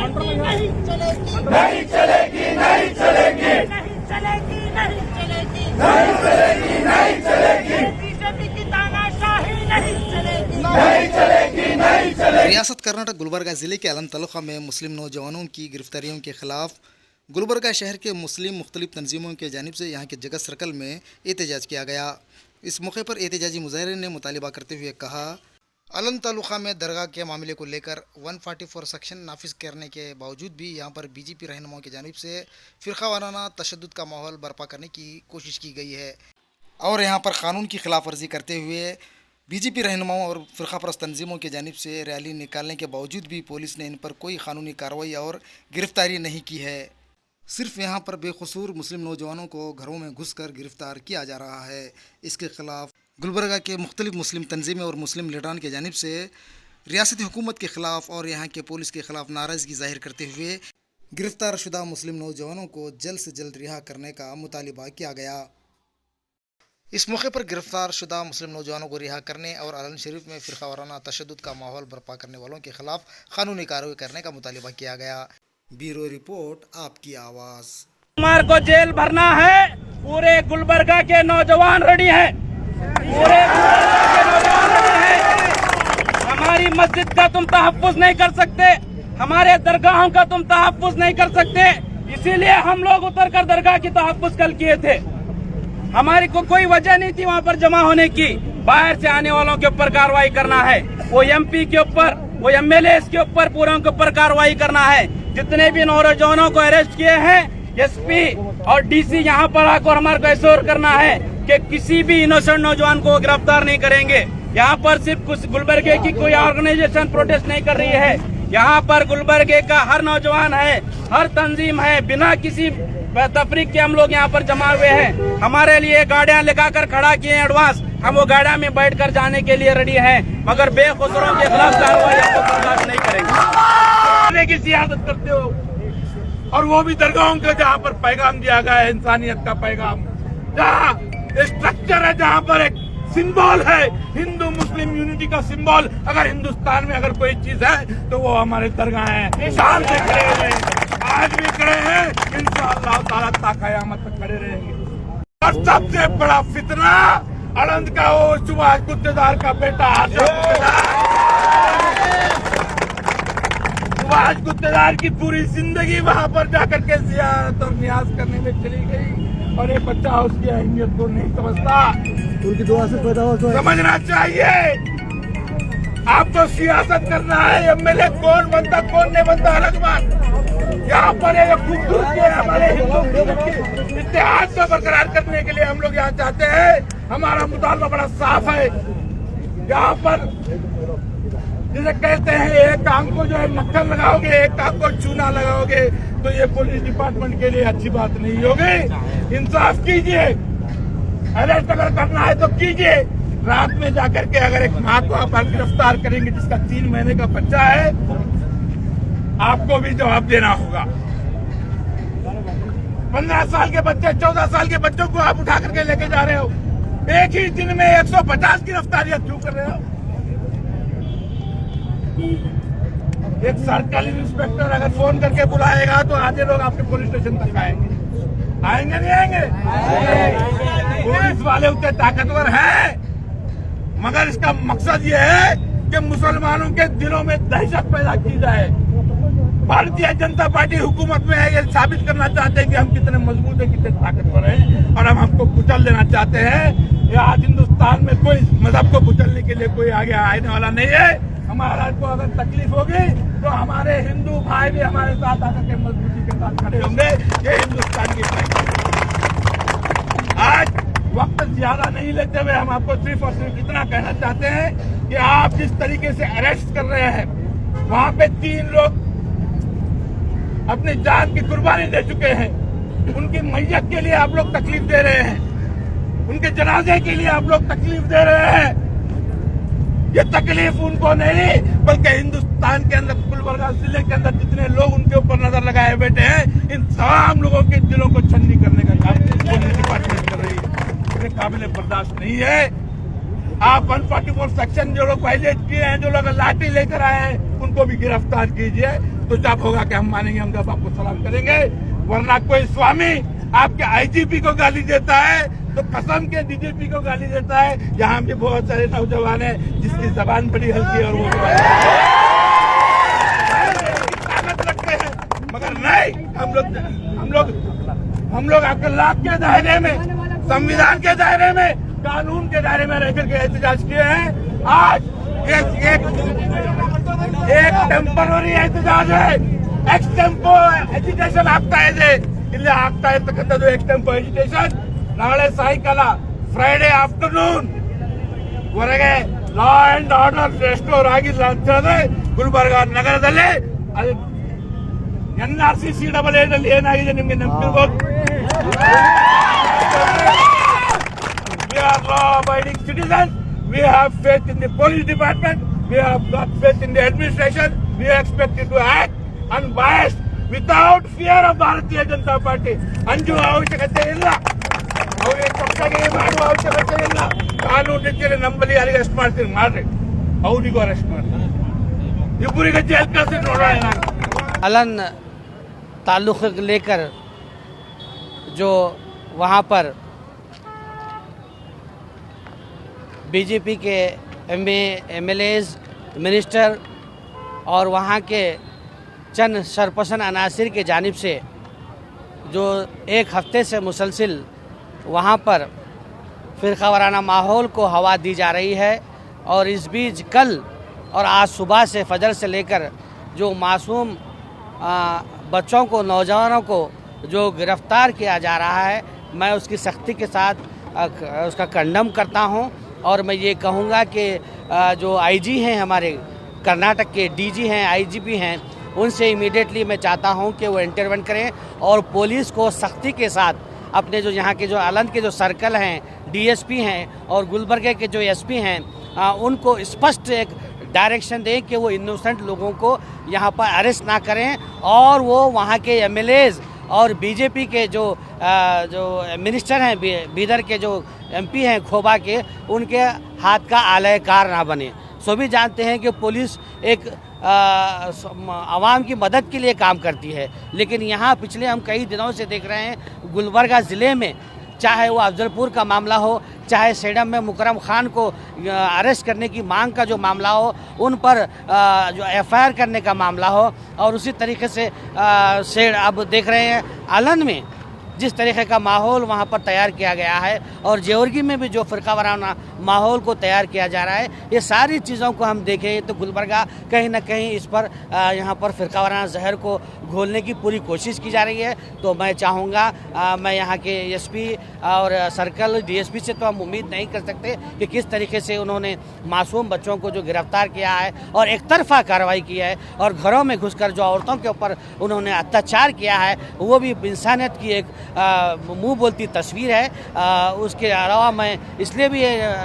नहीं चलेगी, नहीं चलेगी, नहीं चलेगी, नहीं चलेगी, नहीं चलेगी, नहीं चलेगी, नहीं चलेगी, बीजेपी की तानाशाही नहीं चलेगी, नहीं चलेगी, नहीं चलेगी। रियासत कर्नाटक गुलबर्गा ज़िले के अलम तालुका में मुस्लिम नौजवानों की गिरफ्तारियों के खिलाफ गुलबर्गा शहर के मुस्लिम मुख्तलिफ तंजीमों की जानिब से यहाँ के जगत सर्कल में एहतजाज किया गया। इस मौके पर एहतजाजी मुजाहिरीन ने मुतालिबा करते हुए कहा, अलम तालुका में दरगाह के मामले को लेकर 144 सेक्शन नाफिज करने के बावजूद भी यहाँ पर बीजेपी रहनुमाओं की जानिब से फ़िरका वाराना तशद्दुद का माहौल बर्पा करने की कोशिश की गई है और यहाँ पर क़ानून की खिलाफ वर्जी करते हुए बीजेपी रहनुमाओं और फ़िरका परस्त तंजीमों की जानिब से रैली निकालने के बावजूद भी पुलिस ने इन पर कोई कानूनी कार्रवाई और गिरफ्तारी नहीं की है। सिर्फ यहाँ पर बेकसूर मुस्लिम नौजवानों को घरों में घुसकर गिरफ्तार किया जा रहा है। इसके खिलाफ गुलबर्गा के मुख्तलिफ मुस्लिम तंजीमें और मुस्लिम लीडरान की जानिब से रियासती हुकूमत के ख़िलाफ़ और यहाँ के पुलिस के ख़िलाफ़ नाराज़गी ज़ाहिर करते हुए गिरफ्तार शुदा मुस्लिम नौजवानों को जल्द से जल्द रिहा करने का मुतालिबा किया गया। इस मौके पर गिरफ्तार शुदा मुस्लिम नौजवानों को रिहा करने और अलन शरीफ में फ़िरका वाराना तशद्दुद का माहौल बर्पा करने वालों के खिलाफ कानूनी कार्रवाई करने का मुतालिबा किया गया। ब्यूरो रिपोर्ट, आपकी आवाज़। कुमार को जेल भरना है। पूरे गुलबर्गा के नौजवान रेडी हैं, पूरे गुलबर्गा के नौजवान रेडी हैं। हमारी मस्जिद का तुम तहफ्फुज़ नहीं कर सकते, हमारे दरगाहों का तुम तहफ्फुज़ नहीं कर सकते, इसीलिए हम लोग उतर कर दरगाह की तहफ्फुज़ कल किए थे। हमारी को कोई वजह नहीं थी वहाँ पर जमा होने की। बाहर से आने वालों के ऊपर कार्रवाई करना है, वो एमपी के ऊपर, वो एमएलए के ऊपर, पूरों के ऊपर कार्रवाई करना है। जितने भी नौजवानों को अरेस्ट किए हैं, एसपी और डीसी यहाँ पर आकर हमारे को एश्योर करना है कि किसी भी इनोसेंट नौजवान को गिरफ्तार नहीं करेंगे। यहाँ पर सिर्फ कुछ गुलबर्गे की कोई ऑर्गेनाइजेशन प्रोटेस्ट नहीं कर रही है, यहाँ पर गुलबर्गे का हर नौजवान है, हर तंजीम है, बिना किसी तफरीक के हम लोग यहाँ पर जमा हुए हैं। हमारे लिए गाड़ियाँ लगाकर खड़ा किए हैं एडवांस, हम वो गाड़ियाँ में बैठकर जाने के लिए रेडी हैं, मगर बेकसूरों के खिलाफ कार्रवाई आपको बर्दाश्त नहीं करेंगे। की सियासत करते हो और वो भी दरगाहों के जहाँ पर पैगाम दिया गया है, इंसानियत का पैगाम, जहाँ स्ट्रक्चर है, जहाँ पर एक सिंबल है हिंदू मुस्लिम यूनिटी का सिंबल। अगर हिंदुस्तान में अगर कोई चीज है तो वो हमारे दरगाह है। शान से खड़े हैं, आज भी खड़े हैं, इंशाअल्लाह ताला ता क़यामत तक खड़े रहेंगे। और सबसे बड़ा फितना अनंत का वो सुभाष गुत्तेदार का बेटा सुभाष गुत्तेदार की पूरी जिंदगी वहाँ पर जाकर के जियारत और न्याज करने में चली गई और ये बच्चा उसकी अहमियत को नहीं समझता। उनकी दुआ से पैदा हो तो समझना चाहिए। आपको सियासत करना है, एमएलए कौन बनता कौन नहीं बनता अलग बात। यहाँ पर एक खूबसूरती है हमारे हिंदू इतिहास को बरकरार करने के लिए हम लोग यहाँ चाहते हैं। हमारा मुतालबा बड़ा साफ है। यहाँ पर जिसे कहते हैं एक आंख को जो है मक्खन लगाओगे, एक आंख को चूना लगाओगे, तो ये पुलिस डिपार्टमेंट के लिए अच्छी बात नहीं होगी। इंसाफ कीजिए, अरेस्ट अगर करना है तो कीजिए। रात में जाकर के अगर एक माँ को आप गिरफ्तार करेंगे जिसका 3 महीने का बच्चा है, आपको भी जवाब देना होगा। 15 साल के बच्चे, 14 साल के बच्चों को आप उठा करके लेके जा रहे हो। एक ही दिन में 150 गिरफ्तारियां क्यों कर रहे हो? एक सर्कल इंस्पेक्टर अगर फोन करके बुलाएगा तो आधे लोग आपके पुलिस स्टेशन तक आएंगे। आएंगे नहीं आएंगे? पुलिस वाले उतने ताकतवर हैं, मगर इसका मकसद ये है कि मुसलमानों के दिलों में दहशत पैदा की जाए। भारतीय जनता पार्टी हुकूमत में है, ये साबित करना चाहते हैं कि हम कितने मजबूत हैं, कितने ताकतवर हैं और हम आपको कुचल देना चाहते हैं। आज हिंदुस्तान में कोई मजहब को कुचलने के लिए कोई आगे आने वाला नहीं है। हमारा को अगर तकलीफ होगी तो हमारे हिंदू भाई भी हमारे साथ आकर के मजबूती के साथ खड़े होंगे। ये हिंदुस्तान की आज वक्त ज्यादा नहीं लेते हुए हम आपको सिर्फ और सिर्फ इतना कहना चाहते हैं कि आप जिस तरीके से अरेस्ट कर रहे हैं, वहाँ पे 3 लोग अपनी जान की कुर्बानी दे चुके हैं। उनकी मैयत के लिए आप लोग तकलीफ दे रहे हैं, उनके जनाजे के लिए आप लोग तकलीफ दे रहे हैं। ये तकलीफ उनको नहीं बल्कि हिंदुस्तान के अंदर गुलबर्गा जिले के अंदर जितने लोग उनके ऊपर नजर लगाए बैठे हैं, इन तमाम लोगों के दिलों को छन्नी करने का काम पुलिस डिपार्टमेंट कर रही है। ये काबिल बर्दाश्त नहीं है। आप 144 सेक्शन जो लोग वायलेट किए हैं, जो लोग लाठी लेकर आए हैं, उनको भी गिरफ्तार कीजिए। तो जब होगा कि हम मानेंगे, हम जब आपको सलाम करेंगे। वरना कोई स्वामी आपके आईजीपी को गाली देता है तो कसम के डीजीपी को गाली देता है। यहाँ भी बहुत सारे नौजवान हैं जिसकी जबान बड़ी हल्की है और वो ताकत रखते हैं, मगर नहीं, हम लोग अखलाक के दायरे में, संविधान के दायरे में, कानून के दायरे में रहकर के एहतजाज किए हैं। आज एक टेम्पररी एहतजाज है, एक्सटेम्पो एजिटेशन ಆಗ್ತಾ ಇದೆ, ಇಲ್ಲಿ ಆಗ್ತಾ ಇರತಕ್ಕಂಥದ್ದು ಎಕ್ಸ್ಟೆಂಪೋ ಎಜಿಟೇಷನ್. ನಾಳೆ ಸಾಯಂಕಾಲ ಫ್ರೈಡೆ ಆಫ್ಟರ್ನೂನ್ ವರೆಗೆ ಲಾ ಅಂಡ್ ಆರ್ಡರ್ ರೆಸ್ಟೋರ್ ಆಗಿಲ್ಲ ಅಂತ ಹೇಳಿದ್ರೆ ಗುಲ್ಬರ್ಗ ನಗರದಲ್ಲಿ NRC-CAA ಏನಾಗಿದೆ ನಿಮ್ಗೆ ನೆನಪಿರ್ಬೋದು. We are law-abiding citizens. We have faith in the police department. We have got faith in the administration. We are expected to act unbiased without fear of Bharatiya Janata Party. ಅಂಜುವ ಅವಶ್ಯಕತೆ ಇಲ್ಲ, ಅವರಿಗೆ ತಪ್ಪಾಗಿ ಮಾಡುವ ಅವಶ್ಯಕತೆ ಇಲ್ಲ. ಕಾನೂನು ರೀತಿಯಲ್ಲಿ ನಮ್ಮಲ್ಲಿ ಯಾರಿಗೆ ಅರೆಸ್ಟ್ ಮಾಡ್ತೀರಿ ಮಾಡ್ರಿ, ಅವರಿಗೂ ಅರೆಸ್ಟ್ ಮಾಡ್ತಾರೆ, ಇಬ್ಬರಿಗೆ ಜೈಲ್ ಕಳಿಸಿ ನೋಡೋಣ. ನಾನು अलन ताल्लुक़ लेकर जो वहाँ पर बीजेपी के MLAs, मिनिस्टर और वहाँ के चंद सरपसंद अनासिर के जानिब से जो एक हफ्ते से मुसलसिल वहाँ पर फ़िरक़ा वाराना माहौल को हवा दी जा रही है। और इस बीच कल और आज सुबह से फजर से लेकर जो मासूम बच्चों को, नौजवानों को जो गिरफ़्तार किया जा रहा है, मैं उसकी सख्ती के साथ उसका कंडम करता हूं। और मैं ये कहूँगा कि जो IG हैं, हमारे कर्नाटक के DG हैं, IGP हैं, उनसे इमीडिएटली मैं चाहता हूं कि वो इंटरवेंट करें और पुलिस को सख्ती के साथ अपने जो यहाँ के जो आलंद के जो सर्कल हैं, DSP हैं और गुलबर्गे के जो SP हैं, उनको स्पष्ट एक डायरेक्शन दें कि वो इनोसेंट लोगों को यहाँ पर अरेस्ट ना करें और वो वहाँ के MLAs और बीजेपी के जो मिनिस्टर हैं, बीदर के जो MP हैं खोबा के, उनके हाथ का आलयकार ना बने। सभी जानते हैं कि पुलिस एक आवाम की मदद के लिए काम करती है, लेकिन यहाँ पिछले हम कई दिनों से देख रहे हैं गुलबर्गा ज़िले में, चाहे वो अफजलपुर का मामला हो, चाहे सेडम में मुकरम खान को अरेस्ट करने की मांग का जो मामला हो, उन पर जो FIR करने का मामला हो, और उसी तरीके से अब देख रहे हैं आलंद में जिस तरीके का माहौल वहाँ पर तैयार किया गया है और जेवर्गी में भी जो फ़िरक़ा वाराना माहौल को तैयार किया जा रहा है, ये सारी चीज़ों को हम देखें तो गुलबर्गा कहीं ना कहीं इस पर यहाँ पर फ़िरक़ा वाराना जहर को घोलने की पूरी कोशिश की जा रही है। तो मैं चाहूँगा, मैं यहाँ के SP और सर्कल DSP से तो हम उम्मीद नहीं कर सकते कि किस तरीके से उन्होंने मासूम बच्चों को जो गिरफ़्तार किया है और एक तरफ़ा कार्रवाई की है और घरों में घुसकर जो औरतों के ऊपर उन्होंने अत्याचार किया है, वो भी इंसानियत की एक मुंह बोलती तस्वीर है। उसके अलावा मैं इसलिए भी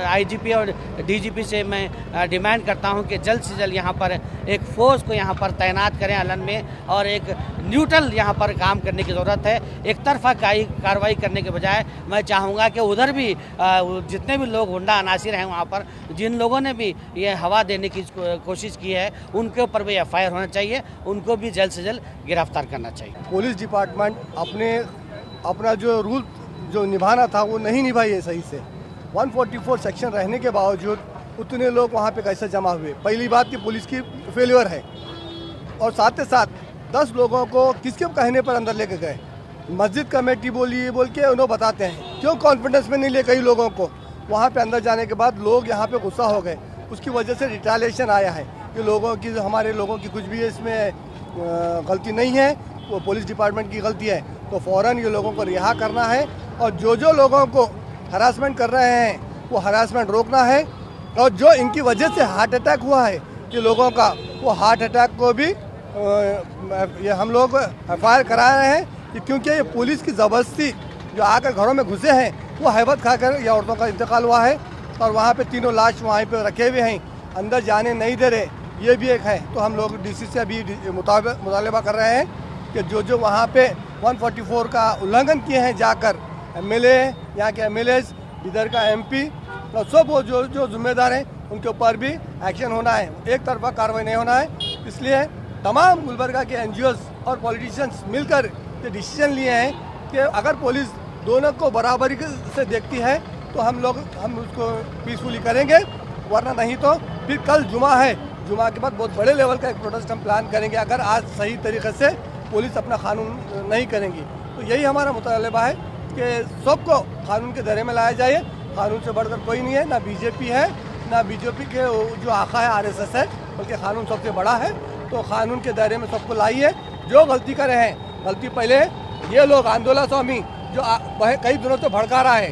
IGP और DGP से मैं डिमांड करता हूं कि जल्द से जल्द यहां पर एक फोर्स को यहां पर तैनात करें आलंद में और एक न्यूट्रल यहां पर काम करने की ज़रूरत है। एक तरफा कार्रवाई करने के बजाय मैं चाहूँगा कि उधर भी जितने भी लोग गुंडा अनासिर हैं वहाँ पर, जिन लोगों ने भी ये हवा देने की कोशिश की है, उनके ऊपर भी FIR होना चाहिए, उनको भी जल्द से जल्द गिरफ्तार करना चाहिए। पुलिस डिपार्टमेंट अपना जो रूल जो निभाना था वो नहीं निभाई है सही से। 144 सेक्शन रहने के बावजूद उतने लोग वहाँ पे कैसे जमा हुए? पहली बात कि पुलिस की फेलियर है, और साथ ही साथ 10 लोगों को किसके कहने पर अंदर लेके गए? मस्जिद कमेटी बोली बोल के उन्होंने बताते हैं। क्यों कॉन्फिडेंस में नहीं ले कई लोगों को? वहाँ पे अंदर जाने के बाद लोग यहाँ पे गुस्सा हो गए, उसकी वजह से रिटालिएशन आया है कि लोगों की, हमारे लोगों की कुछ भी इसमें गलती नहीं है, वो पुलिस डिपार्टमेंट की गलती है। तो फ़ौरन ये लोगों को रिहा करना है और जो लोगों को हरासमेंट कर रहे हैं वो हरासमेंट रोकना है। और जो इनकी वजह से हार्ट अटैक हुआ है कि लोगों का, वो हार्ट अटैक को भी ये हम लोग FIR करा रहे हैं कि क्योंकि ये पुलिस की ज़बरदस्ती जो आकर घरों में घुसे हैं, वो हैबत खाकर ये औरतों का इंतकाल हुआ है और वहाँ पे 3 लाश वहाँ पे रखे हुए हैं, अंदर जाने नहीं दे रहे, ये भी एक है। तो हम लोग DC से अभी मुतालबा कर रहे हैं कि जो वहाँ पे 144 का उल्लंघन किए हैं जाकर MLA, यहाँ के MLAs, इधर का MP और सब वो जो जिम्मेदार हैं उनके ऊपर भी एक्शन होना है, एक तरफा कार्रवाई नहीं होना है। इसलिए तमाम गुलबर्गा के एनजीओज और पॉलिटिशियंस मिलकर ये डिसीजन लिए हैं कि अगर पुलिस दोनों को बराबरी से देखती है तो हम उसको पीसफुली करेंगे, वरना नहीं तो फिर कल जुमा है, जुमा के बाद बहुत बड़े लेवल का एक प्रोटेस्ट हम प्लान करेंगे अगर आज सही तरीके से पुलिस अपना कानून नहीं करेंगी। तो यही हमारा मुतालबा है कि सबको कानून के दायरे में लाया जाए। कानून से बढ़कर कोई नहीं है, ना बीजेपी है, ना बीजेपी के जो आका है आरएसएस है, बल्कि कानून सबसे बड़ा है। तो कानून के दायरे में सबको लाइए। जो गलती करे हैं, गलती पहले ये लोग आंदोलन स्वामी जो कई दिनों से भड़का रहा है,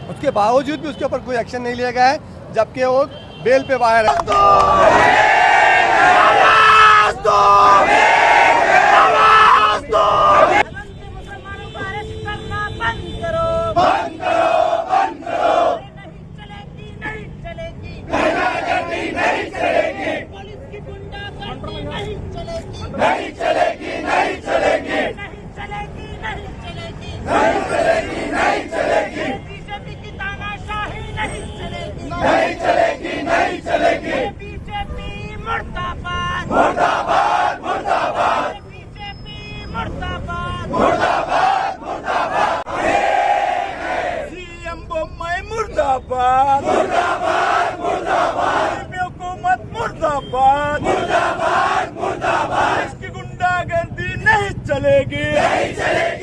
उसके बावजूद भी उसके ऊपर कोई एक्शन नहीं लिया गया है, जबकि वो बेल पे बाहर है। मुसलमानों को अरेस्ट करना बंद करो, बंद करो, बंद करो। नहीं चलेगी, नहीं चलेगी, पुलिस की गुंडागर्दी नहीं चलेगी, नहीं चलेगी, नहीं चलेगी, नहीं चलेगी, नहीं चलेगी, नहीं चलेगी, नहीं चलेगी, बीजेपी की तानाशाही नहीं चलेगी, नहीं चलेगी, नहीं चलेगी। बीजेपी मुर्दाबाद, मुर्दाबाद, मुर्दाबाद, बीजेपी मुर्दाबाद, मुर्दाबाद, मुर्दाबाद, सीएम बोम्मई मुर्दाबाद, मुर्दाबाद, मुर्दाबाद, हुकूमत मुर्दाबाद, मुर्दाबाद, मुर्दाबाद, इसकी गुंडागर्दी नहीं चलेगी, नहीं चलेगी।